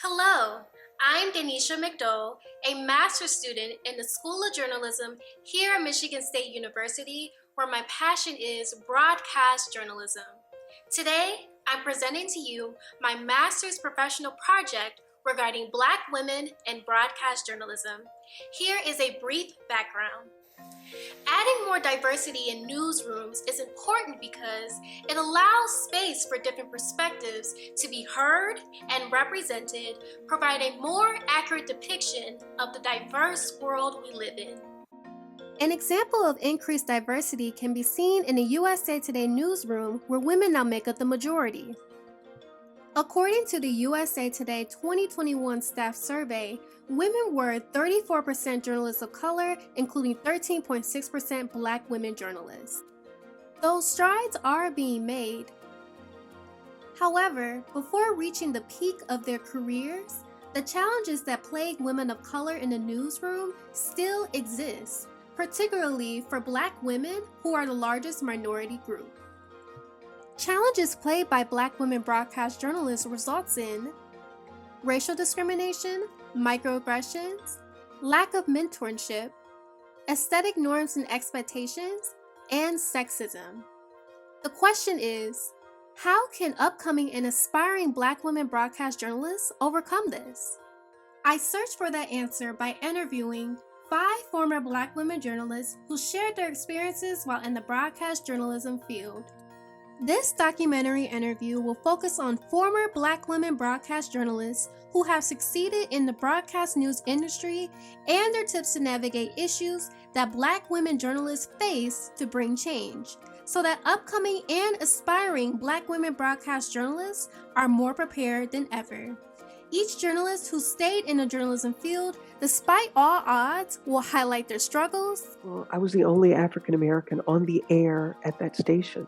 Hello, I'm Denisha McDowell, a master's student in the School of Journalism here at Michigan State University, where my passion is broadcast journalism. Today, I'm presenting to you my master's professional project regarding Black women in broadcast journalism. Here is a brief background. Adding more diversity in newsrooms is important because it allows space for different perspectives to be heard and represented, providing a more accurate depiction of the diverse world we live in. An example of increased diversity can be seen in the USA Today newsroom, where women now make up the majority. According to the USA Today 2021 staff survey, women were 34% journalists of color, including 13.6% Black women journalists. Though strides are being made, however, before reaching the peak of their careers, the challenges that plague women of color in the newsroom still exist, particularly for Black women, who are the largest minority group. Challenges plagued by Black women broadcast journalists results in racial discrimination, microaggressions, lack of mentorship, aesthetic norms and expectations, and sexism. The question is, how can upcoming and aspiring Black women broadcast journalists overcome this? I searched for that answer by interviewing 5 former Black women journalists who shared their experiences while in the broadcast journalism field. This documentary interview will focus on former Black women broadcast journalists who have succeeded in the broadcast news industry and their tips to navigate issues that Black women journalists face to bring change, so that upcoming and aspiring Black women broadcast journalists are more prepared than ever. Each journalist who stayed in the journalism field, despite all odds, will highlight their struggles. Well, I was the only African American on the air at that station.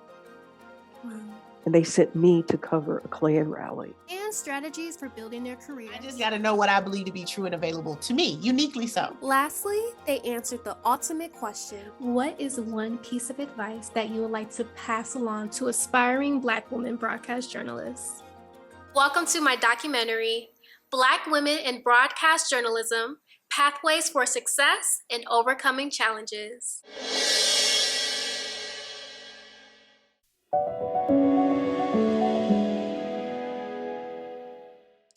And they sent me to cover a Klan rally. And strategies for building their careers. I just got to know what I believe to be true and available to me, uniquely so. Lastly, they answered the ultimate question. What is one piece of advice that you would like to pass along to aspiring Black women broadcast journalists? Welcome to my documentary, Black Women in Broadcast Journalism, Pathways for Success in Overcoming Challenges.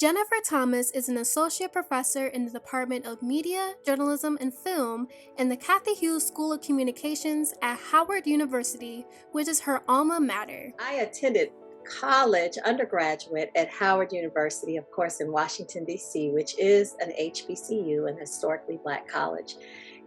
Jennifer Thomas is an associate professor in the Department of Media, Journalism, and Film in the Cathy Hughes School of Communications at Howard University, which is her alma mater. I attended college, undergraduate at Howard University, of course, in Washington, D.C., which is an HBCU, an historically Black college.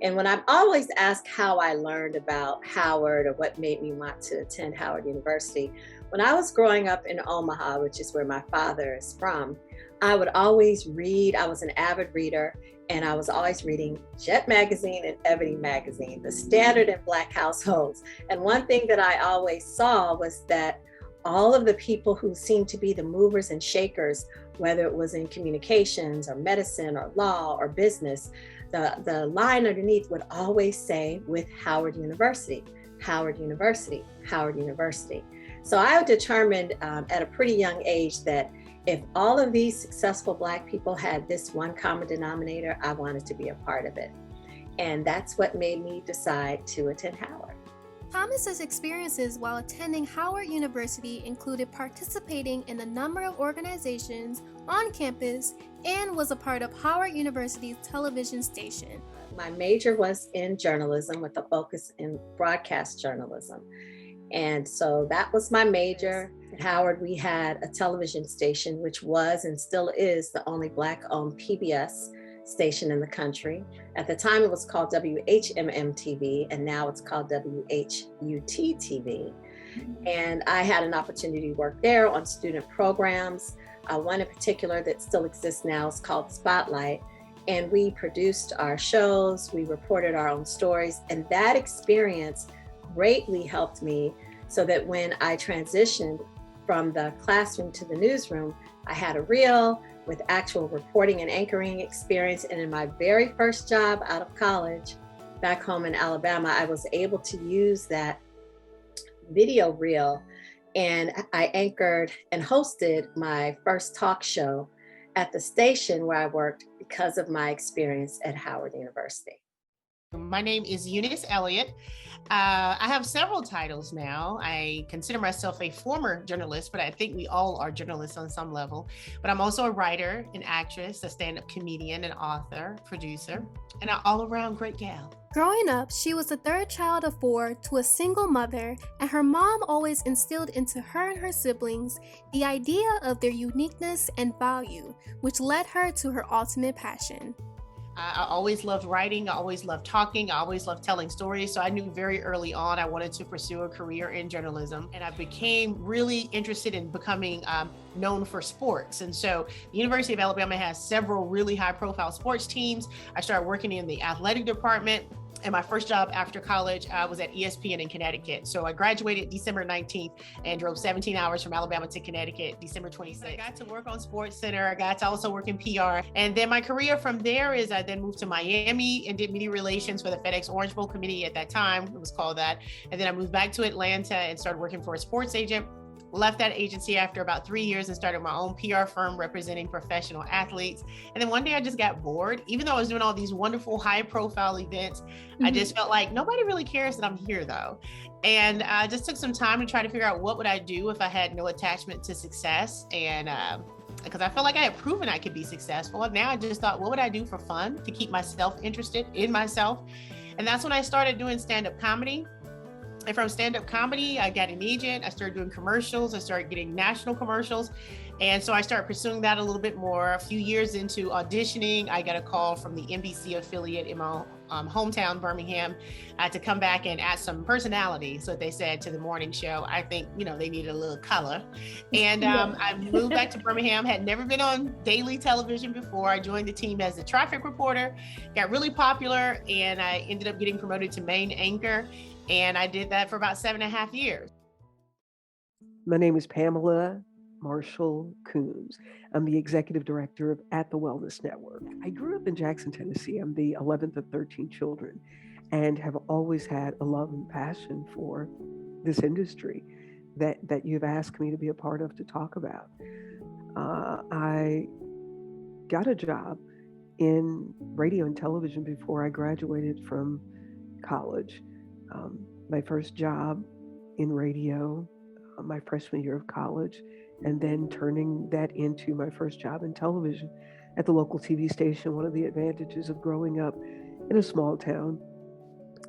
And when I'm always asked how I learned about Howard or what made me want to attend Howard University, when I was growing up in Omaha, which is where my father is from, I would always read. I was an avid reader, and I was always reading Jet Magazine and Ebony Magazine, the standard in Black households. And one thing that I always saw was that all of the people who seemed to be the movers and shakers, whether it was in communications or medicine or law or business, the line underneath would always say with Howard University, Howard University, Howard University. So I determined at a pretty young age that if all of these successful Black people had this one common denominator, I wanted to be a part of it. And that's what made me decide to attend Howard. Thomas's experiences while attending Howard University included participating in a number of organizations on campus and was a part of Howard University's television station. My major was in journalism with a focus in broadcast journalism. And so that was my major. At Howard, we had a television station, which was and still is the only Black-owned PBS station in the country. At the time, it was called WHMM-TV, and now it's called WHUT-TV. And I had an opportunity to work there on student programs. One in particular that still exists now is called Spotlight. And we produced our shows, we reported our own stories, and that experience greatly helped me so that when I transitioned from the classroom to the newsroom, I had a reel with actual reporting and anchoring experience. And in my very first job out of college, back home in Alabama, I was able to use that video reel, and I anchored and hosted my first talk show at the station where I worked because of my experience at Howard University. My name is Eunice Elliott. I have several titles now. I consider myself a former journalist, but I think we all are journalists on some level. But I'm also a writer, an actress, a stand-up comedian, an author, producer, and an all-around great gal. Growing up, she was the third child of 4 to a single mother, and her mom always instilled into her and her siblings the idea of their uniqueness and value, which led her to her ultimate passion. I always loved writing. I always loved talking. I always loved telling stories. So I knew very early on I wanted to pursue a career in journalism. And I became really interested in becoming known for sports. And so the University of Alabama has several really high profile sports teams. I started working in the athletic department. And my first job after college was at ESPN in Connecticut. So I graduated December 19th and drove 17 hours from Alabama to Connecticut, December 26th. I got to work on Sports Center. I got to also work in PR. And then my career from there is I then moved to Miami and did media relations for the FedEx Orange Bowl Committee at that time. It was called that. And then I moved back to Atlanta and started working for a sports agent. Left that agency after about 3 years and started my own PR firm representing professional athletes. And then one day I just got bored. Even though I was doing all these wonderful high profile events, I just felt like nobody really cares that I'm here though. And I just took some time to try to figure out what would I do if I had no attachment to success. And because I felt like I had proven I could be successful. And now I just thought, what would I do for fun to keep myself interested in myself? And that's when I started doing stand-up comedy. And from stand-up comedy, I got an agent. I started doing commercials. I started getting national commercials. And so I started pursuing that a little bit more. A few years into auditioning, I got a call from the NBC affiliate in my hometown, Birmingham, to come back and add some personality. So they said to the morning show, I think, they needed a little color. And I moved back to Birmingham, had never been on daily television before. I joined the team as a traffic reporter, got really popular, and I ended up getting promoted to main anchor. And I did that for about 7.5 years. My name is Pamela Marshall Coombs. I'm the executive director of At the Wellness Network. I grew up in Jackson, Tennessee. I'm the 11th of 13 children and have always had a love and passion for this industry that you've asked me to be a part of to talk about. I got a job in radio and television before I graduated from college. My first job in radio, my freshman year of college, and then turning that into my first job in television at the local TV station. One of the advantages of growing up in a small town,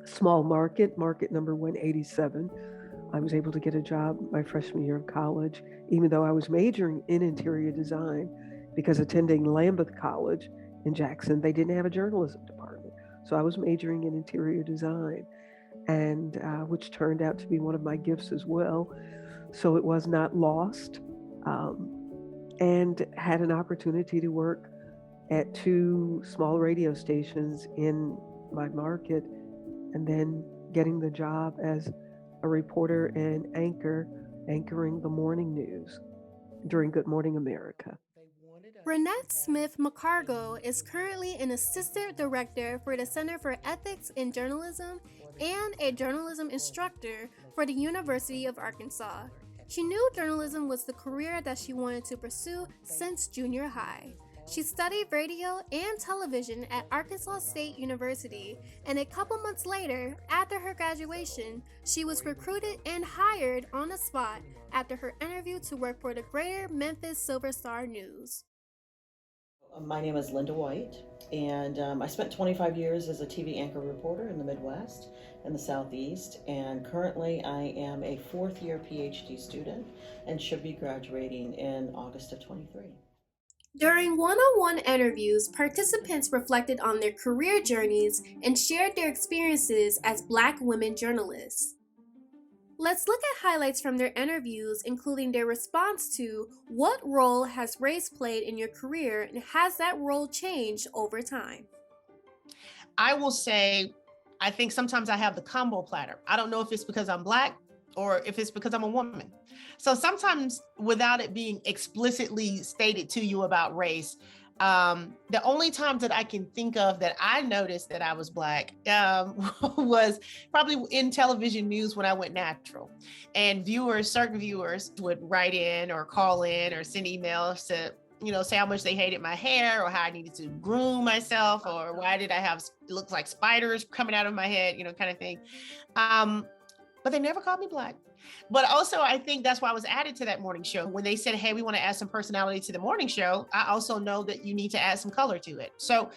small market number 187, I was able to get a job my freshman year of college, even though I was majoring in interior design, because attending Lambeth College in Jackson, they didn't have a journalism department. So I was majoring in interior design, and which turned out to be one of my gifts as well. So it was not lost, and had an opportunity to work at 2 small radio stations in my market, and then getting the job as a reporter and anchoring the morning news during Good Morning America. Renette Smith McCargo is currently an assistant director for the Center for Ethics in Journalism and a journalism instructor for the University of Arkansas. She knew journalism was the career that she wanted to pursue since junior high. She studied radio and television at Arkansas State University, and a couple months later, after her graduation, she was recruited and hired on the spot after her interview to work for the Greater Memphis Silver Star News. My name is Linda White, and I spent 25 years as a TV anchor reporter in the Midwest and the Southeast, and currently I am a 4th-year PhD student and should be graduating in August of 23. During one-on-one interviews, participants reflected on their career journeys and shared their experiences as Black women journalists. Let's look at highlights from their interviews, including their response to what role has race played in your career, and has that role changed over time? I will say, I think sometimes I have the combo platter. I don't know if it's because I'm Black or if it's because I'm a woman. So sometimes without it being explicitly stated to you about race, the only times that I can think of that I noticed that I was Black was probably in television news when I went natural. And certain viewers would write in or call in or send emails to say how much they hated my hair or how I needed to groom myself or why did I have, it looks like spiders coming out of my head, kind of thing. But they never called me Black. But also, I think that's why I was added to that morning show. When they said, hey, we want to add some personality to the morning show, I also know that you need to add some color to it. So,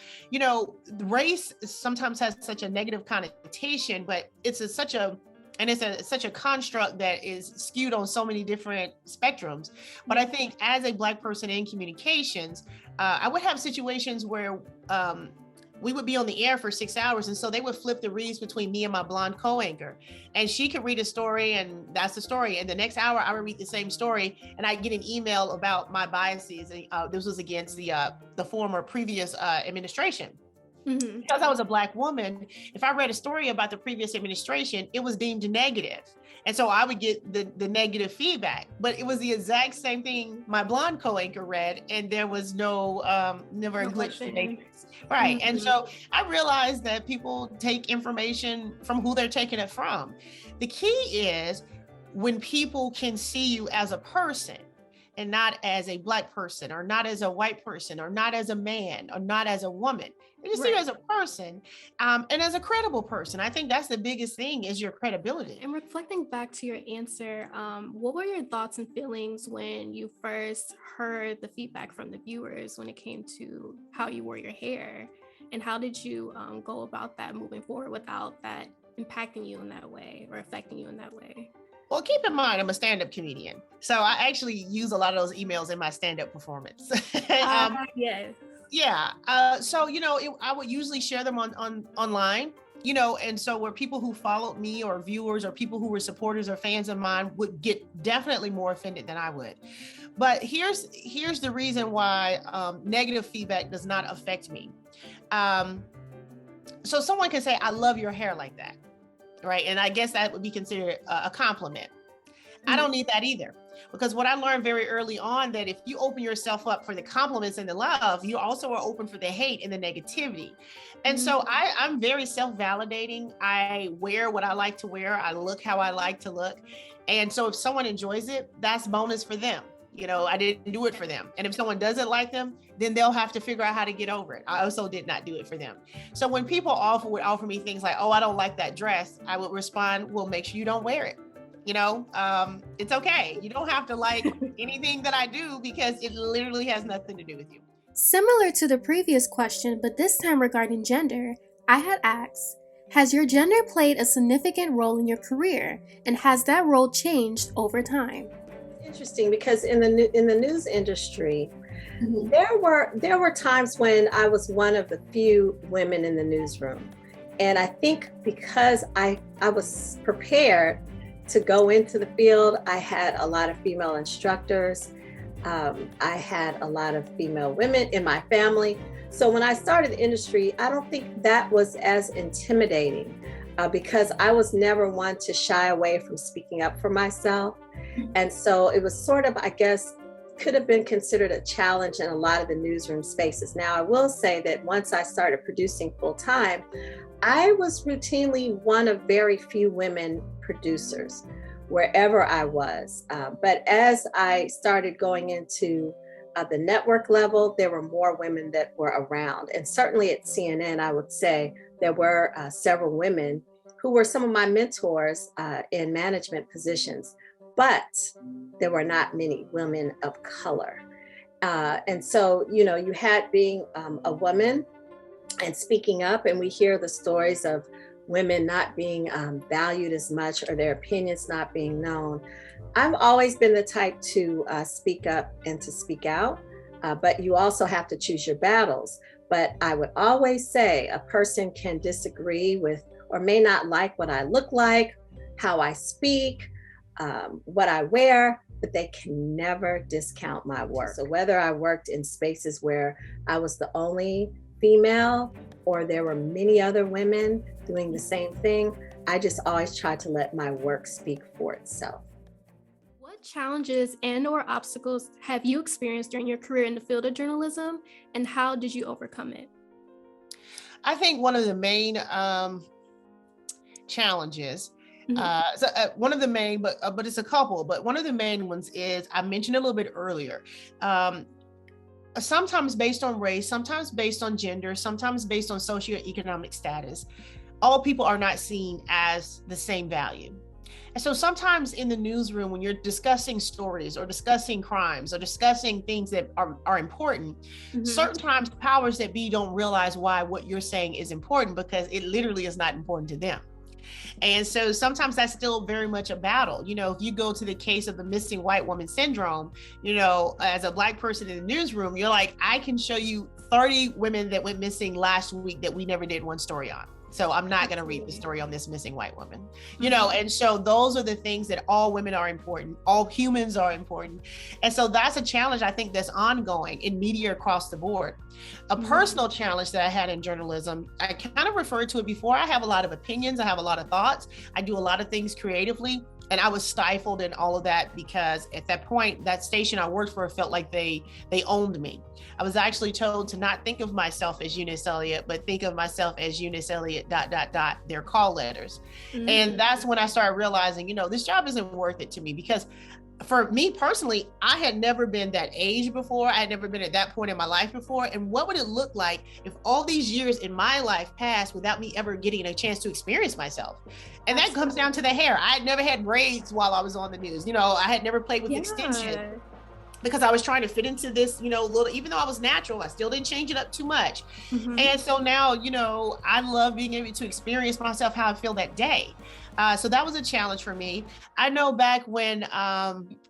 race sometimes has such a negative connotation, but it's such a construct that is skewed on so many different spectrums. But I think as a Black person in communications, I would have situations where we would be on the air for 6 hours. And so they would flip the reads between me and my blonde co-anchor. And she could read a story and that's the story. And the next hour I would read the same story and I'd get an email about my biases. This was against the former previous administration. Mm-hmm. Because I was a Black woman, if I read a story about the previous administration, it was deemed negative. And so I would get the negative feedback, but it was the exact same thing my blonde co-anchor read, and there was never a glitch in the matrix. Right. Mm-hmm. And so I realized that people take information from who they're taking it from. The key is when people can see you as a person and not as a Black person or not as a white person or not as a man or not as a woman. They just see you as a person and as a credible person. I think that's the biggest thing is your credibility. And reflecting back to your answer, what were your thoughts and feelings when you first heard the feedback from the viewers when it came to how you wore your hair? And how did you go about that moving forward without that impacting you in that way or affecting you in that way? Well, keep in mind, I'm a stand-up comedian. So I actually use a lot of those emails in my stand-up performance. Yes. Yeah. So, I would usually share them online, and so where people who followed me or viewers or people who were supporters or fans of mine would get definitely more offended than I would. But here's the reason why negative feedback does not affect me. So someone can say, I love your hair like that. Right. And I guess that would be considered a compliment. I don't need that either. Because what I learned very early on, that if you open yourself up for the compliments and the love, you also are open for the hate and the negativity. And so I'm very self-validating. I wear what I like to wear. I look how I like to look. And so if someone enjoys it, that's bonus for them. I didn't do it for them. And if someone doesn't like them, then they'll have to figure out how to get over it. I also did not do it for them. So when people would offer me things like, oh, I don't like that dress, I would respond, well, make sure you don't wear it. It's okay. You don't have to like anything that I do because it literally has nothing to do with you. Similar to the previous question, but this time regarding gender, I had asked, has your gender played a significant role in your career? And has that role changed over time? Interesting, because in the news industry, there were times when I was one of the few women in the newsroom. And I think because I was prepared to go into the field, I had a lot of female instructors. I had a lot of female women in my family. So when I started the industry, I don't think that was as intimidating because I was never one to shy away from speaking up for myself. And so it was sort of, I guess, could have been considered a challenge in a lot of the newsroom spaces. Now, I will say that once I started producing full time, I was routinely one of very few women producers wherever I was. But as I started going into the network level, there were more women that were around. And certainly at CNN, I would say there were several women who were some of my mentors in management positions, but there were not many women of color. And so, you had being a woman and speaking up, and we hear the stories of women not being valued as much or their opinions not being known. I've always been the type to speak up and to speak out, but you also have to choose your battles. But I would always say a person can disagree with or may not like what I look like, how I speak, what I wear, but they can never discount my work. So whether I worked in spaces where I was the only female or there were many other women doing the same thing, I just always try to let my work speak for itself. What challenges and or obstacles have you experienced during your career in the field of journalism, and how did you overcome it? I think one of the main challenges, one of the main, but it's a couple, but one of the main ones is, I mentioned a little bit earlier, sometimes based on race, sometimes based on gender, sometimes based on socioeconomic status, all people are not seen as the same value. And so sometimes in the newsroom, when you're discussing stories or discussing crimes or discussing things that are important, certain times powers that be don't realize why what you're saying is important, because it literally is not important to them. And so sometimes that's still very much a battle. You know, if you go to the case of the missing white woman syndrome, you know, as a Black person in the newsroom, you're like, I can show you 30 women that went missing last week that we never did one story on. So I'm not going to read the story on this missing white woman, you know, and so those are the things that all women are important. All humans are important. And so that's a challenge, I think, that's ongoing in media across the board. A personal challenge that I had in journalism, I kind of referred to it before. I have a lot of opinions. I have a lot of thoughts. I do a lot of things creatively. And I was stifled in all of that because at that point, that station I worked for felt like they owned me. I was actually told to not think of myself as Eunice Elliott, but think of myself as Eunice Elliott ... their call letters. And that's when I started realizing, you know, this job isn't worth it to me, because for me personally, I had never been that age before. I had never been at that point in my life before. And what would it look like if all these years in my life passed without me ever getting a chance to experience myself? And that comes down to the hair. I had never had braids while I was on the news. You know, I had never played with extension because I was trying to fit into this, you know, little, even though I was natural, I still didn't change it up too much. And so now, you know, I love being able to experience myself how I feel that day. So that was a challenge for me. I know back when,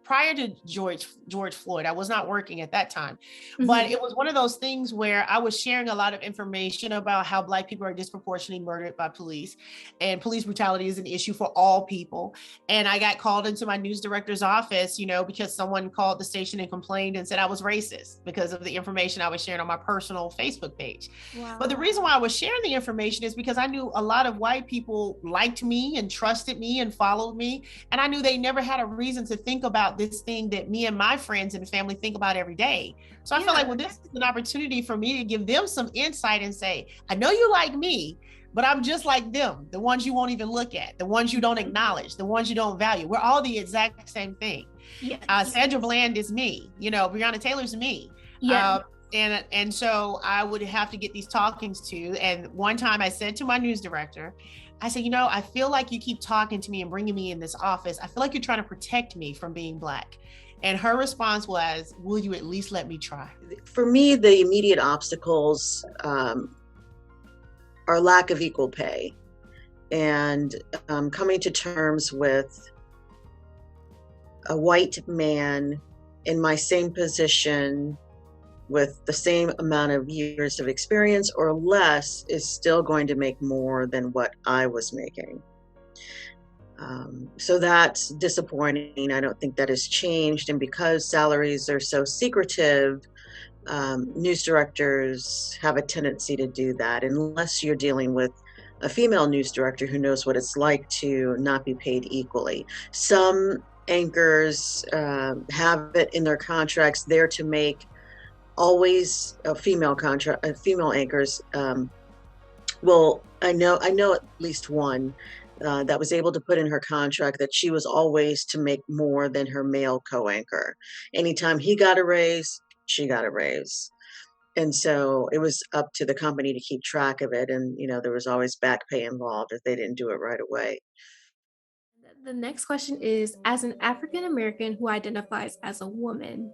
prior to George Floyd, I was not working at that time, but it was one of those things where I was sharing a lot of information about how Black people are disproportionately murdered by police, and police brutality is an issue for all people. And I got called into my news director's office, you know, because someone called the station and complained and said I was racist because of the information I was sharing on my personal Facebook page. But the reason why I was sharing the information is because I knew a lot of white people liked me and trusted me and followed me. And I knew they never had a reason to think about this thing that me and my friends and family think about every day. So I felt like, well, this is an opportunity for me to give them some insight and say, I know you like me, but I'm just like them, the ones you won't even look at, the ones you don't acknowledge, the ones you don't value. We're all the exact same thing. Sandra Bland is me, you know, Breonna Taylor's me. And so I would have to get these talkings to. And one time I said to my news director, I said, you know, I feel like you keep talking to me and bringing me in this office. I feel like you're trying to protect me from being Black. And her response was, will you at least let me try? For me, the immediate obstacles are lack of equal pay and coming to terms with a white man in my same position with the same amount of years of experience or less is still going to make more than what I was making. So that's disappointing. I don't think that has changed. And because salaries are so secretive, news directors have a tendency to do that unless you're dealing with a female news director who knows what it's like to not be paid equally. Some anchors have it in their contracts there to make always a female anchors. Well, I know at least one that was able to put in her contract that she was always to make more than her male co-anchor. Anytime he got a raise, she got a raise. And so it was up to the company to keep track of it. And, you know, there was always back pay involved if they didn't do it right away. The next question is, as an African American who identifies as a woman,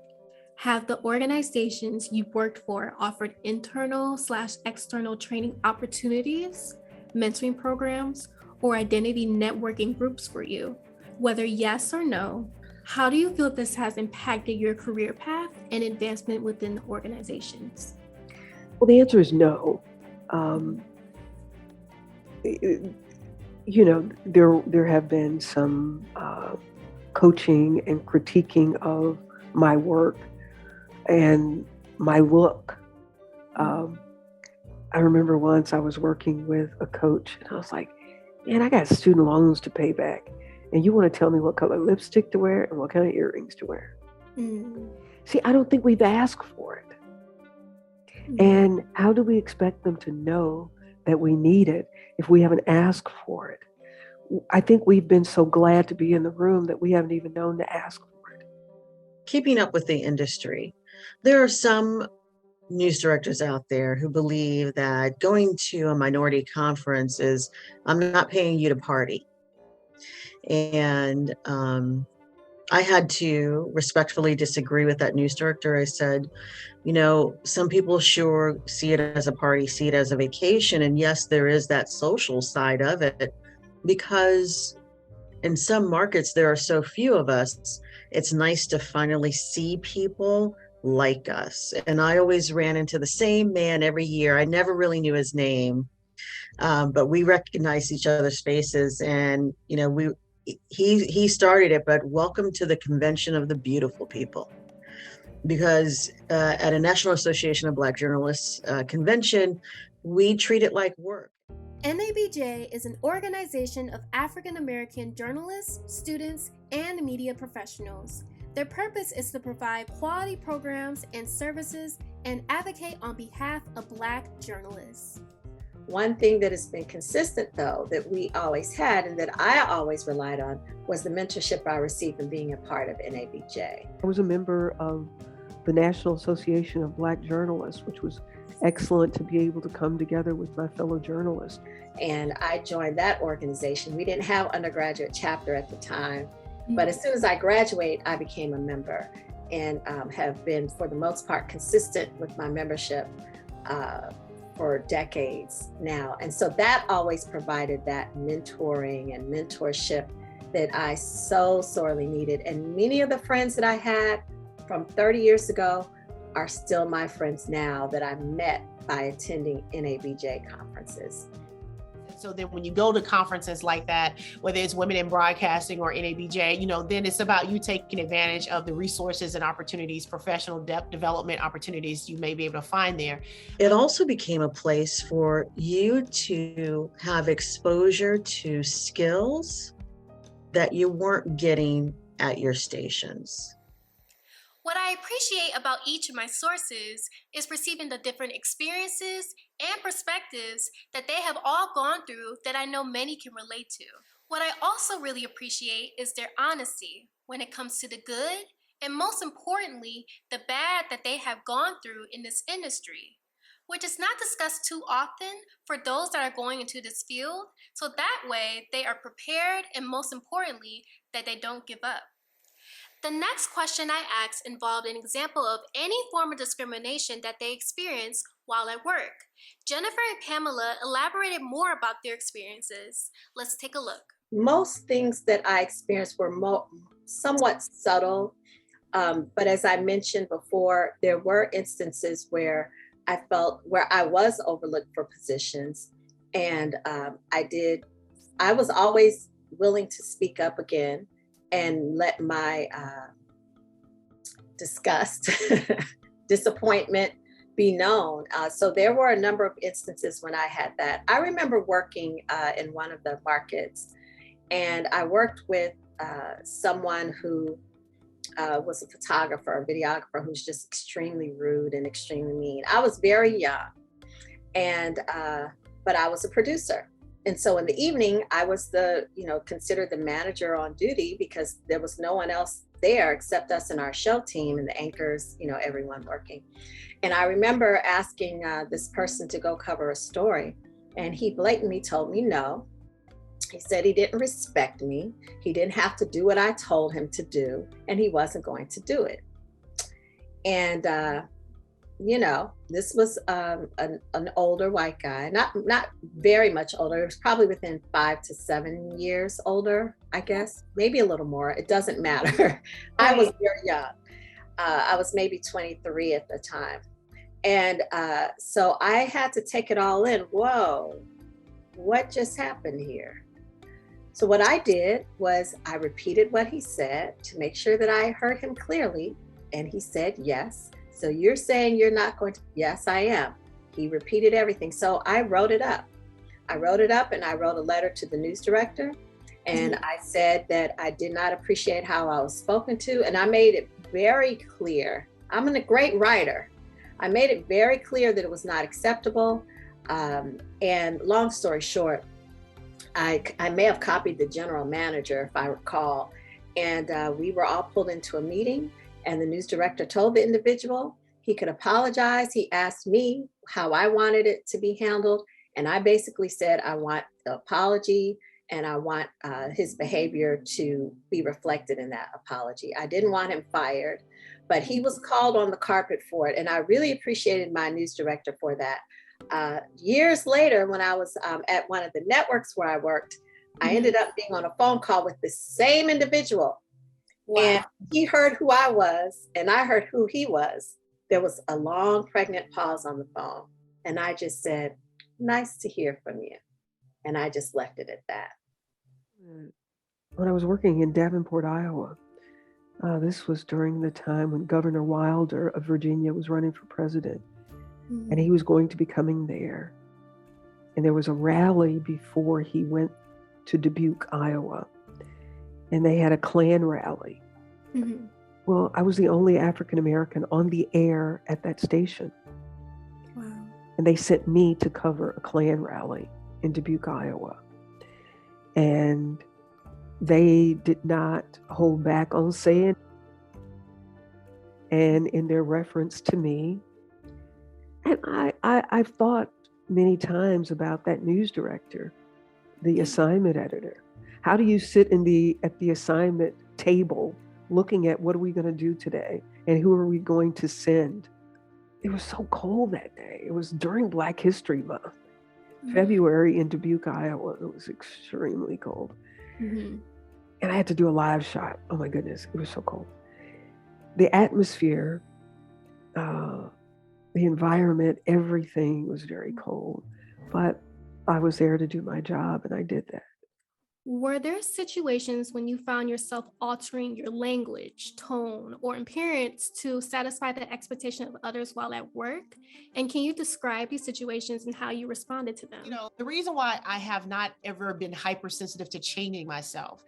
have the organizations you've worked for offered internal/external training opportunities, mentoring programs, or identity networking groups for you? Whether yes or no, how do you feel this has impacted your career path and advancement within the organizations? Well, the answer is no. You know, there have been some coaching and critiquing of my work and my look. I remember once I was working with a coach and I was like, man, I got student loans to pay back. And you want to tell me what color lipstick to wear and what kind of earrings to wear? See, I don't think we've asked for it. And how do we expect them to know that we need it if we haven't asked for it? I think we've been so glad to be in the room that we haven't even known to ask for it. Keeping up with the industry. There are some news directors out there who believe that going to a minority conference is, I'm not paying you to party. And I had to respectfully disagree with that news director. I said, some people sure see it as a party, see it as a vacation. And yes, there is that social side of it, because in some markets, there are so few of us. It's nice to finally see people like us. And I always ran into the same man every year. I never really knew his name, but we recognized each other's faces. And he started it. But welcome to the Convention of the Beautiful People, because at a National Association of Black Journalists convention, we treat it like work. NABJ is an organization of African American journalists, students, and media professionals. Their purpose is to provide quality programs and services and advocate on behalf of Black journalists. One thing that has been consistent, though, that we always had and that I always relied on was the mentorship I received in being a part of NABJ. I was a member of the National Association of Black Journalists, which was excellent to be able to come together with my fellow journalists. And I joined that organization. We didn't have undergraduate chapter at the time, but as soon as I graduated, I became a member and have been, for the most part, consistent with my membership for decades now. And so that always provided that mentoring and mentorship that I so sorely needed. And many of the friends that I had from 30 years ago are still my friends now that I met by attending NABJ conferences. So then when you go to conferences like that, whether it's Women in Broadcasting or NABJ, then it's about you taking advantage of the resources and opportunities, professional development opportunities you may be able to find there. It also became a place for you to have exposure to skills that you weren't getting at your stations. What I appreciate about each of my sources is receiving the different experiences and perspectives that they have all gone through that I know many can relate to. What I also really appreciate is their honesty when it comes to the good and, most importantly, the bad that they have gone through in this industry, which is not discussed too often for those that are going into this field, so that way they are prepared and, most importantly, that they don't give up. The next question I asked involved an example of any form of discrimination that they experienced while at work. Jennifer and Pamela elaborated more about their experiences. Let's take a look. Most things that I experienced were somewhat subtle, but as I mentioned before, there were instances where I was overlooked for positions, and I was always willing to speak up again and let my disgust, disappointment be known. So there were a number of instances when I had that. I remember working in one of the markets, and I worked with someone who was a photographer, a videographer, who's just extremely rude and extremely mean. I was very young, but I was a producer. And so in the evening, I was considered the manager on duty because there was no one else there except us and our show team and the anchors, everyone working. And I remember asking this person to go cover a story, and he blatantly told me no. He said he didn't respect me. He didn't have to do what I told him to do, and he wasn't going to do it. And this was an older white guy, not very much older. It was probably within 5 to 7 years older, I guess, maybe a little more. It doesn't matter. I was very young. I was maybe 23 at the time. And so I had to take it all in. Whoa, what just happened here? So what I did was I repeated what he said to make sure that I heard him clearly. And he said, yes. So you're saying you're not going to? Yes, I am. He repeated everything. So I wrote it up. And I wrote a letter to the news director. And I said that I did not appreciate how I was spoken to. And I made it very clear. I'm a great writer. I made it very clear that it was not acceptable. And long story short, I may have copied the general manager, if I recall. And we were all pulled into a meeting. And the news director told the individual, He could apologize. He asked me how I wanted it to be handled. And I basically said, I want the apology and I want his behavior to be reflected in that apology. I didn't want him fired, but he was called on the carpet for it. And I really appreciated my news director for that. Years later, when I was at one of the networks where I worked, I ended up being on a phone call with the same individual. Wow. And he heard who I was and I heard who he was. There was a long pregnant pause on the phone. And I just said, nice to hear from you. And I just left it at that. When I was working in Davenport, Iowa, this was during the time when Governor Wilder of Virginia was running for president. And he was going to be coming there. And there was a rally before he went to Dubuque, Iowa. And they had a Klan rally. Well, I was the only African American on the air at that station. Wow. And they sent me to cover a Klan rally in Dubuque, Iowa. And they did not hold back on saying, and in their reference to me, and I've thought many times about that news director, the assignment editor. How do you sit at the assignment table looking at what are we going to do today and who are we going to send? It was so cold that day. It was during Black History Month, February in Dubuque, Iowa. It was extremely cold. And I had to do a live shot. Oh my goodness, it was so cold. The atmosphere, the environment, everything was very cold, but I was there to do my job and I did that. Were there situations when you found yourself altering your language, tone, or appearance to satisfy the expectation of others while at work? And can you describe these situations and how you responded to them? You know, the reason why I have not ever been hypersensitive to changing myself,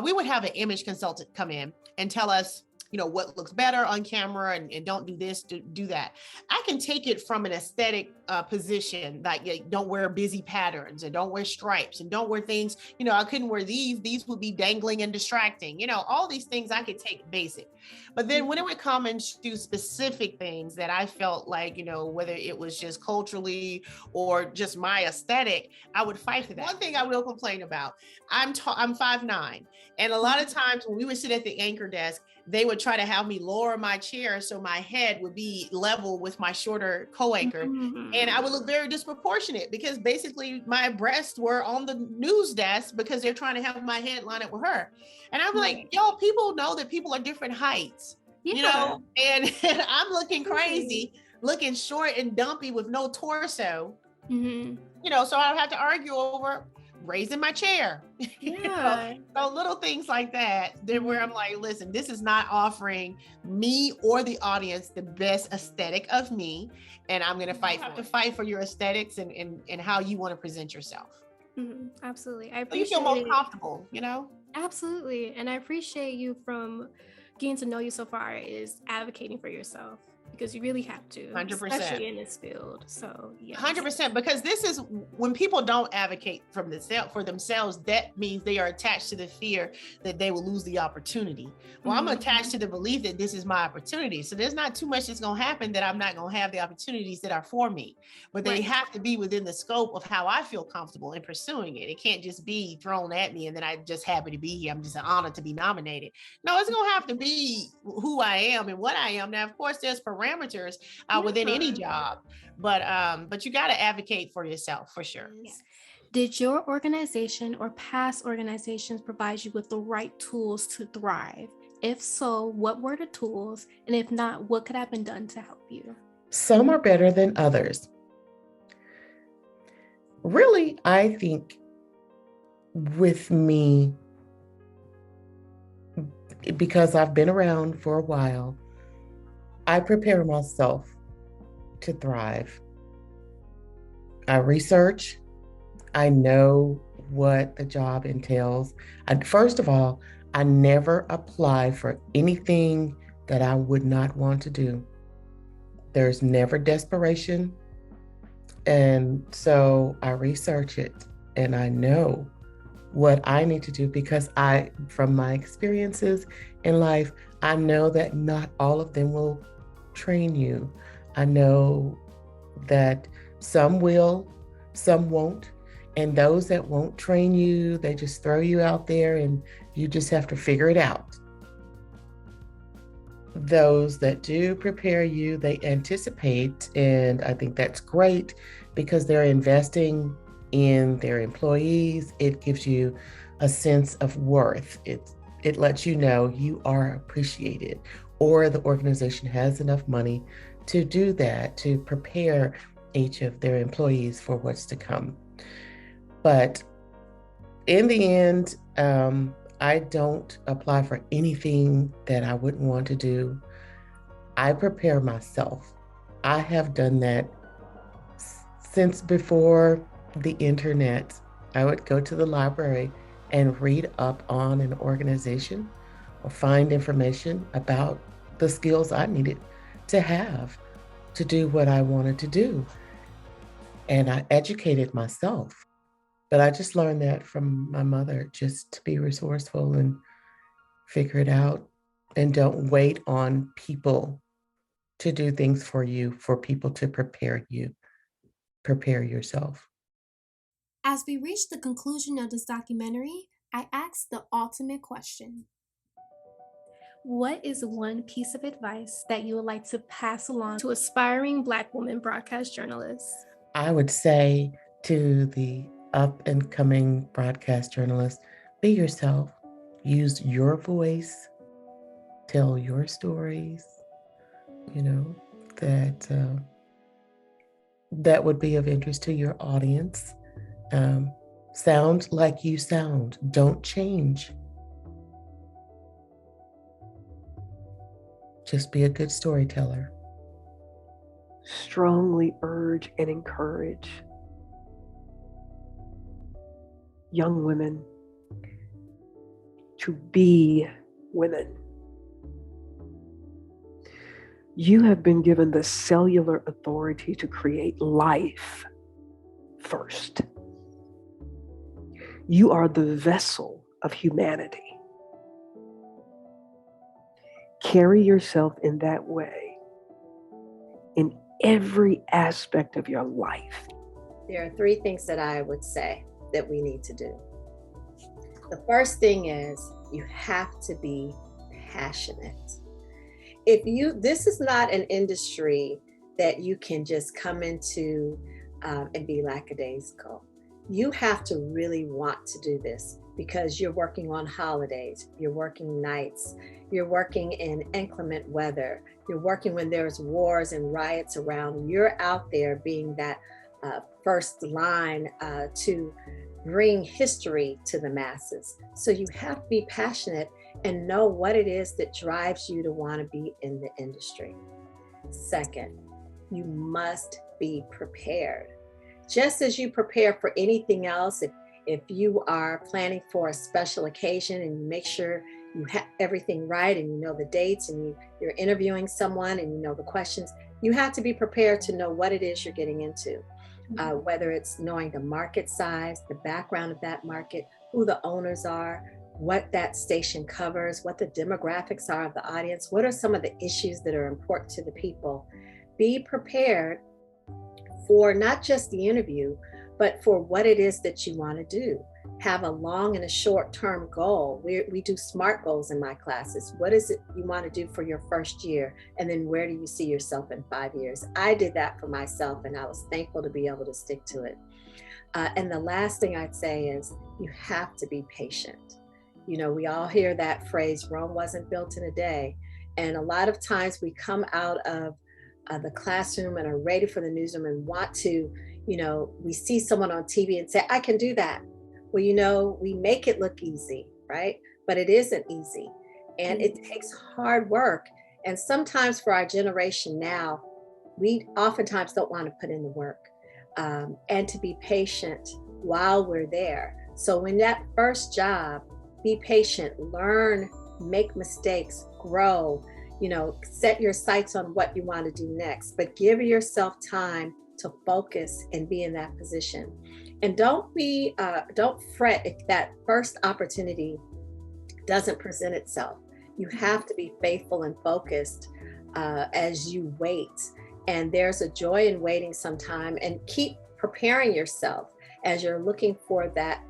we would have an image consultant come in and tell us, you know, what looks better on camera and don't do this, do that. I can take it from an aesthetic position, like don't wear busy patterns and don't wear stripes and don't wear things, you know, I couldn't wear these would be dangling and distracting, you know, all these things I could take basic. But then when it would come into specific things that I felt like, you know, whether it was just culturally or just my aesthetic, I would fight for that. One thing I will complain about, I'm 5'9", and a lot of times when we would sit at the anchor desk, they would try to have me lower my chair so my head would be level with my shorter co-anchor. And I would look very disproportionate because basically my breasts were on the news desk because they're trying to have my head line up with her. And I'm like, yo, people know that people are different heights, you know, and I'm looking crazy, looking short and dumpy with no torso, you know, so I had to argue over raising my chair. You know? So little things like that, then where I'm like, listen, this is not offering me or the audience the best aesthetic of me. And I'm going to fight for your aesthetics and how you want to present yourself. Absolutely. So you feel most comfortable, you know? Absolutely. And I appreciate you from getting to know you so far is advocating for yourself. Because you really have to, 100%. Especially in this field. So, yeah, 100%. Because this is when people don't advocate for themselves, that means they are attached to the fear that they will lose the opportunity. Well, I'm attached to the belief that this is my opportunity. So there's not too much that's going to happen that I'm not going to have the opportunities that are for me. But they have to be within the scope of how I feel comfortable in pursuing it. It can't just be thrown at me and then I'm just happy to be here. I'm just honored to be nominated. No, it's going to have to be who I am and what I am. Now, of course, there's parameters within any job, but you got to advocate for yourself for sure. Did your organization or past organizations provide you with the right tools to thrive? If so, what were the tools? And if not, what could have been done to help you? Some are better than others. Really, I think with me, because I've been around for a while, I prepare myself to thrive. I research. I know what the job entails. First of all, I never apply for anything that I would not want to do. There's never desperation. And so I research it and I know what I need to do because from my experiences in life, I know that not all of them will train you. I know that some will, some won't. And those that won't train you, they just throw you out there and you just have to figure it out. Those that do prepare you, they anticipate, and I think that's great because they're investing in their employees. It gives you a sense of worth. It lets you know you are appreciated, or the organization has enough money to do that, to prepare each of their employees for what's to come. But in the end, I don't apply for anything that I wouldn't want to do. I prepare myself. I have done that since before the internet. I would go to the library and read up on an organization or find information about the skills I needed to have to do what I wanted to do. And I educated myself. But I just learned that from my mother, just to be resourceful and figure it out. And don't wait on people to do things for you, for people to prepare you. Prepare yourself. As we reach the conclusion of this documentary, I asked the ultimate question. What is one piece of advice that you would like to pass along to aspiring Black women broadcast journalists? I would say to the up and coming broadcast journalists, be yourself, use your voice, tell your stories, that would be of interest to your audience. Sound like you sound, don't change. Just be a good storyteller. Strongly urge and encourage young women to be women. You have been given the cellular authority to create life first. You are the vessel of humanity. Carry yourself in that way in every aspect of your life. There are three things that I would say that we need to do. The first thing is you have to be passionate. This is not an industry that you can just come into and be lackadaisical. You have to really want to do this because you're working on holidays, you're working nights, you're working in inclement weather, you're working when there's wars and riots around. You're out there being that first line to bring history to the masses. So you have to be passionate and know what it is that drives you to want to be in the industry. Second, you must be prepared. Just as you prepare for anything else, if you are planning for a special occasion and you make sure you have everything right and you know the dates and you're interviewing someone and you know the questions, you have to be prepared to know what it is you're getting into. Whether it's knowing the market size, the background of that market, who the owners are, what that station covers, what the demographics are of the audience, what are some of the issues that are important to the people. Be prepared for not just the interview, but for what it is that you want to do. Have a long and a short-term goal. We do SMART goals in my classes. What is it you want to do for your first year? And then where do you see yourself in 5 years? I did that for myself and I was thankful to be able to stick to it. And the last thing I'd say is you have to be patient. We all hear that phrase, Rome wasn't built in a day. And a lot of times we come out of the classroom and are ready for the newsroom and want to, we see someone on TV and say, I can do that. Well, we make it look easy, right? But it isn't easy. And it takes hard work. And sometimes for our generation now, we oftentimes don't want to put in the work and to be patient while we're there. So when that first job, be patient, learn, make mistakes, grow, set your sights on what you want to do next, but give yourself time to focus and be in that position. And don't fret if that first opportunity doesn't present itself. You have to be faithful and focused as you wait. And there's a joy in waiting sometime, and keep preparing yourself as you're looking for that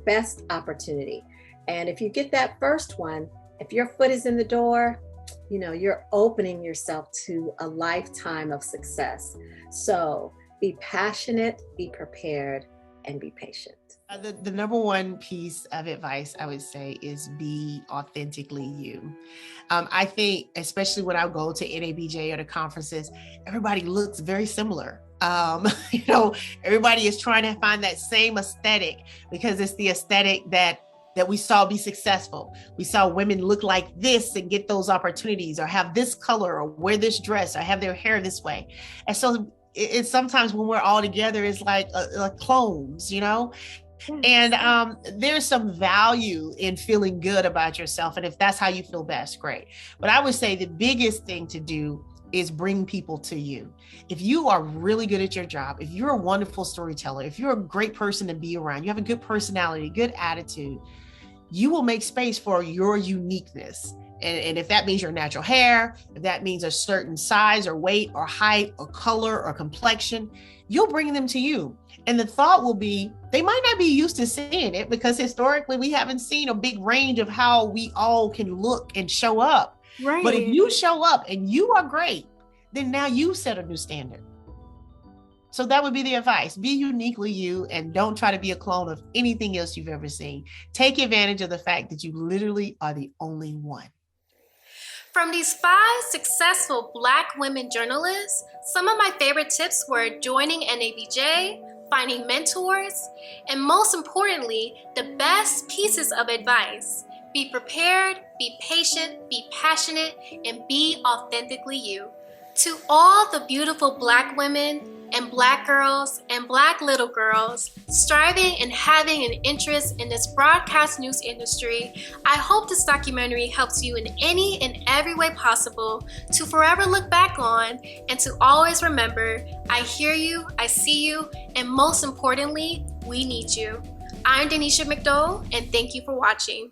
best opportunity. And if you get that first one, if your foot is in the door, you're opening yourself to a lifetime of success. So be passionate, be prepared, and be patient. The number one piece of advice I would say is be authentically you. I think, especially when I go to NABJ or the conferences, everybody looks very similar. Everybody is trying to find that same aesthetic because it's the aesthetic that we saw be successful. We saw women look like this and get those opportunities, or have this color, or wear this dress, or have their hair this way. And so it's sometimes when we're all together, it's like clones, And there's some value in feeling good about yourself. And if that's how you feel best, great. But I would say the biggest thing to do is bring people to you. If you are really good at your job, if you're a wonderful storyteller, if you're a great person to be around, you have a good personality, good attitude, you will make space for your uniqueness. And if that means your natural hair, if that means a certain size or weight or height or color or complexion, you'll bring them to you. And the thought will be, they might not be used to seeing it because historically we haven't seen a big range of how we all can look and show up. Right. But if you show up and you are great, then now you set a new standard. So that would be the advice. Be uniquely you and don't try to be a clone of anything else you've ever seen. Take advantage of the fact that you literally are the only one. From these 5 successful Black women journalists, some of my favorite tips were joining NABJ, finding mentors, and most importantly, the best pieces of advice. Be prepared, be patient, be passionate, and be authentically you. To all the beautiful Black women and Black girls and Black little girls striving and having an interest in this broadcast news industry, I hope this documentary helps you in any and every way possible to forever look back on and to always remember, I hear you, I see you, and most importantly, we need you. I'm Denisha McDowell, and thank you for watching.